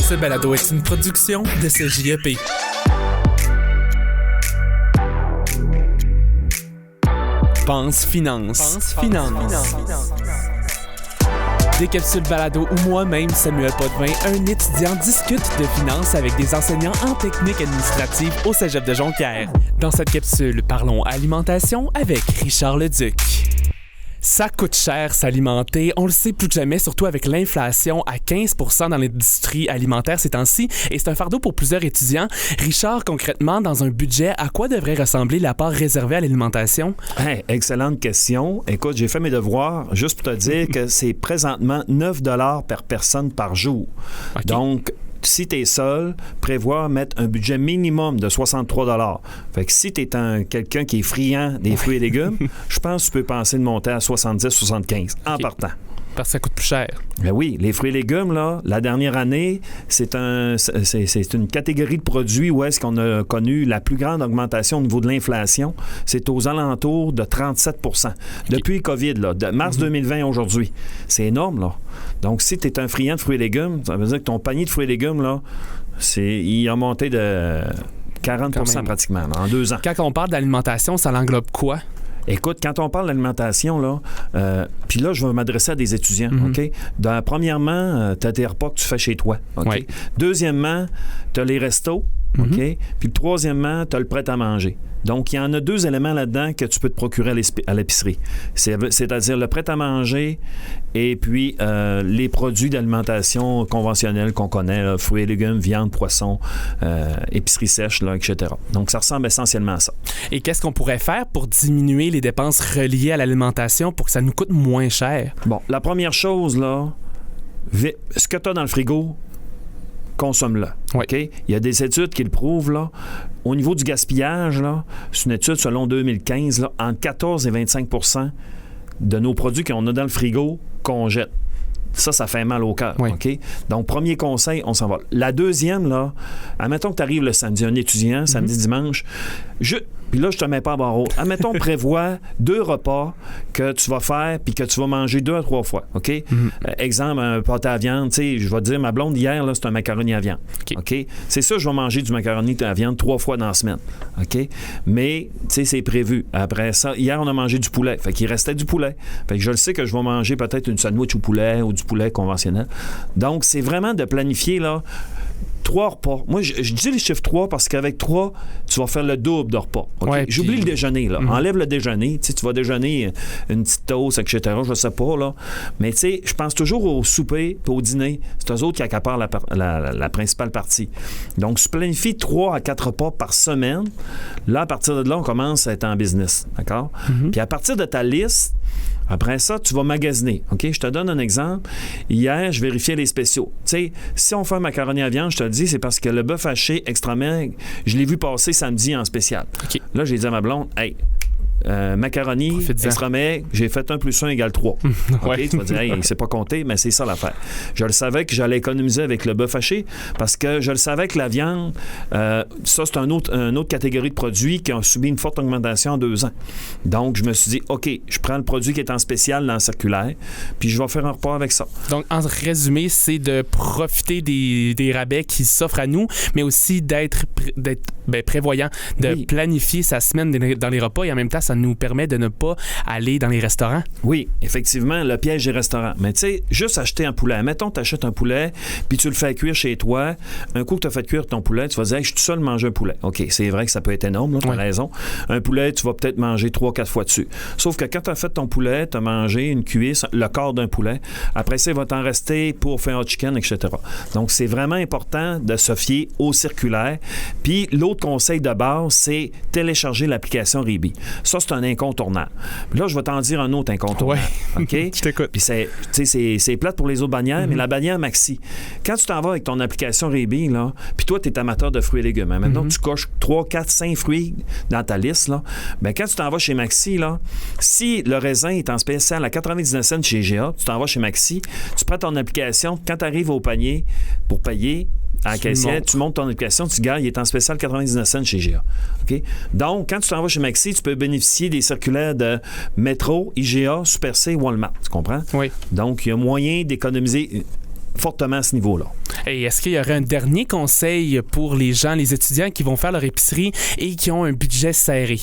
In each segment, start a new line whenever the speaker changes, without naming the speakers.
Ce balado est une production de CJEP. Pense Finance. Des capsules balado où moi-même, Samuel Potvin, un étudiant, discute de finances avec des enseignants en technique administrative au Cégep de Jonquière. Dans cette capsule, parlons alimentation avec Richard Leduc. Ça coûte cher s'alimenter, on le sait plus que jamais, surtout avec l'inflation à 15% dans l'industrie alimentaire ces temps-ci, et c'est un fardeau pour plusieurs étudiants. Richard, concrètement, dans un budget, à quoi devrait ressembler la part réservée à l'alimentation?
Hey, excellente question. Écoute, j'ai fait mes devoirs juste pour te dire que c'est présentement 9 $ par personne par jour. Okay. Donc, si tu es seul, prévois mettre un budget minimum de 63 $. Fait que si tu es quelqu'un qui est friand des fruits et légumes, je pense que tu peux penser de monter à 70-75 en partant.
Parce que ça coûte plus cher.
Ben oui, les fruits et légumes, là, la dernière année, c'est une catégorie de produits où est-ce qu'on a connu la plus grande augmentation au niveau de l'inflation. C'est aux alentours de 37 %. Depuis le COVID, là, de mars 2020 à aujourd'hui. C'est énorme, là. Donc, si tu es un friand de fruits et légumes, ça veut dire que ton panier de fruits et légumes, là, il a monté de 40 % pratiquement, là, en 2 ans.
Quand on parle d'alimentation, ça l'englobe quoi?
Écoute, quand on parle d'alimentation, là, puis là, je vais m'adresser à des étudiants, OK? Premièrement, tu as tes repas que tu fais chez toi, OK? Oui. Deuxièmement, tu as les restos, OK? Puis troisièmement, tu as le prêt à manger. Donc, il y en a 2 éléments là-dedans que tu peux te procurer à l'épicerie. C'est-à-dire le prêt à manger et puis les produits d'alimentation conventionnels qu'on connaît, là, fruits et légumes, viande, poisson, épicerie sèche, là, etc. Donc, ça ressemble essentiellement à ça.
Et qu'est-ce qu'on pourrait faire pour diminuer les dépenses reliées à l'alimentation pour que ça nous coûte moins cher?
Bon, la première chose, là, ce que tu as dans le frigo, consomme-le.
Oui.
OK? Il y a des études qui le prouvent, là. Au niveau du gaspillage, là, c'est une étude selon 2015, là, entre 14 et 25 % de nos produits qu'on a dans le frigo qu'on jette. Ça fait mal au cœur.
Oui.
OK? Donc, premier conseil, on s'en va. La deuxième, là, admettons que tu arrives le samedi, un étudiant, samedi, dimanche, puis là, je te mets pas à barreau. Admettons, prévois 2 repas que tu vas faire puis que tu vas manger 2 à 3 fois. OK? Exemple, un pâté à viande. Tu sais, je vais te dire, ma blonde, hier, là, c'est un macaroni à viande. OK? C'est ça, je vais manger du macaroni à viande 3 fois dans la semaine. OK? Mais, tu sais, c'est prévu. Après ça, hier, on a mangé du poulet. Fait qu'il restait du poulet. Fait que je le sais que je vais manger peut-être une sandwich au poulet ou du poulet conventionnel. Donc, c'est vraiment de planifier, là, 3 repas. Moi, je dis le chiffre 3 parce qu'avec 3, tu vas faire le double de repas. Okay?
Ouais,
j'oublie le déjeuner, là. Enlève le déjeuner. Tu sais, tu vas déjeuner une petite toast, etc. Je sais pas, là. Mais tu sais, je pense toujours au souper et au dîner. C'est eux autres qui accaparent la principale partie. Donc, tu planifies 3 à 4 repas par semaine. Là, à partir de là, on commence à être en business. D'accord? Puis à partir de ta liste, après ça, tu vas magasiner. OK? Je te donne un exemple. Hier, je vérifiais les spéciaux. Tu sais, si on fait un macaroni à viande, je te le dis, c'est parce que le bœuf haché extra maigre, je l'ai vu passer samedi en spécial.
Okay.
Là, j'ai dit à ma blonde, hey, macaroni, extra maigre, j'ai fait 1 + 1 = 3.
Ouais.
OK? Tu vas dire, hey, c'est pas compté, mais c'est ça l'affaire. Je le savais que j'allais économiser avec le bœuf haché parce que je le savais que la viande, ça, c'est une autre catégorie de produits qui ont subi une forte augmentation en 2 ans. Donc, je me suis dit, OK, je prends le produit qui est en spécial dans le circulaire, puis je vais faire un repas avec ça.
Donc, en résumé, c'est de profiter des rabais qui s'offrent à nous, mais aussi d'être prévoyant, de planifier sa semaine dans les repas et en même temps, ça nous permet de ne pas aller dans les restaurants.
Oui, effectivement, le piège des restaurants. Mais tu sais, juste acheter un poulet. Mettons, tu achètes un poulet, puis tu le fais cuire chez toi. Un coup que tu as fait cuire ton poulet, tu vas dire, hey, je suis tout seul manger un poulet. OK, c'est vrai que ça peut être énorme, tu as raison. Un poulet, tu vas peut-être manger 3-4 fois dessus. Sauf que quand tu as fait ton poulet, tu as mangé une cuisse, le corps d'un poulet. Après ça, il va t'en rester pour faire un hot chicken, etc. Donc, c'est vraiment important de se fier au circulaire. Puis, l'autre conseil de base, c'est télécharger l'application Rebi. Ça, c'est un incontournable. Puis là, je vais t'en dire un autre incontournable.
Ouais.
OK?
Je t'écoute.
Puis c'est plate pour les autres bannières, mais la bannière Maxi. Quand tu t'en vas avec ton application Rebi, là, puis toi, tu es amateur de fruits et légumes. Hein, maintenant, tu coches 3, 4, 5 fruits dans ta liste, là. Bien, quand tu t'en vas chez Maxi, là, si le raisin est en spécial à 99 cents chez GA, tu t'en vas chez Maxi, tu prends ton application, quand tu arrives au panier pour payer, à la caissière, tu montes ton application, tu gagnes, il est en spécial 99 cents chez GA. OK? Donc, quand tu t'en vas chez Maxi, tu peux bénéficier des circulaires de Métro, IGA, Super C, Walmart. Tu comprends?
Oui.
Donc, il y a moyen d'économiser fortement à ce niveau-là.
Et est-ce qu'il y aurait un dernier conseil pour les gens, les étudiants qui vont faire leur épicerie et qui ont un budget serré?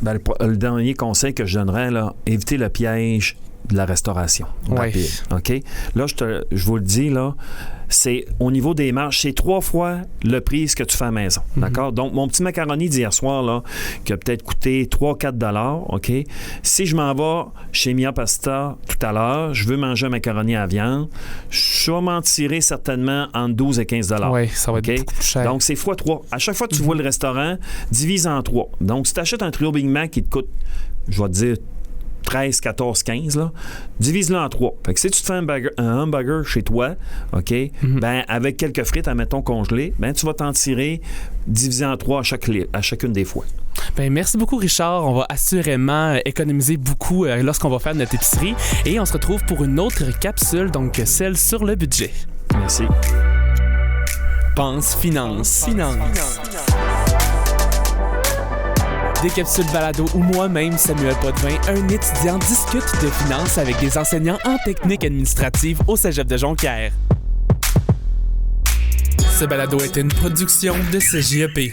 Ben, le dernier conseil que je donnerais, là, éviter le piège de la restauration rapide. OK? Là, je vous le dis, là, c'est au niveau des marges, c'est 3 fois le prix que tu fais à la maison. D'accord? Donc, mon petit macaroni d'hier soir, là, qui a peut-être coûté 3-4 $, OK? Si je m'en vais chez Mia Pasta tout à l'heure, je veux manger un macaroni à viande, je vais m'en tirer certainement entre 12 et 15 $.
Oui, ça va être beaucoup plus cher.
Donc, c'est x3. À chaque fois que tu vois le restaurant, divise en 3. Donc, si tu achètes un trio Big Mac qui te coûte, je vais te dire, 13, 14, 15, là, divise-le en 3. Fait que si tu te fais un hamburger chez toi, OK, ben avec quelques frites, admettons congelées, ben tu vas t'en tirer divisé en 3 à chacune des fois.
Ben, merci beaucoup, Richard. On va assurément économiser beaucoup lorsqu'on va faire notre épicerie. Et on se retrouve pour une autre capsule, donc celle sur le budget.
Merci.
Pense Finance. Des capsules balado où moi-même, Samuel Potvin, un étudiant, discute de finances avec des enseignants en technique administrative au Cégep de Jonquière. Ce balado est une production de CJEP.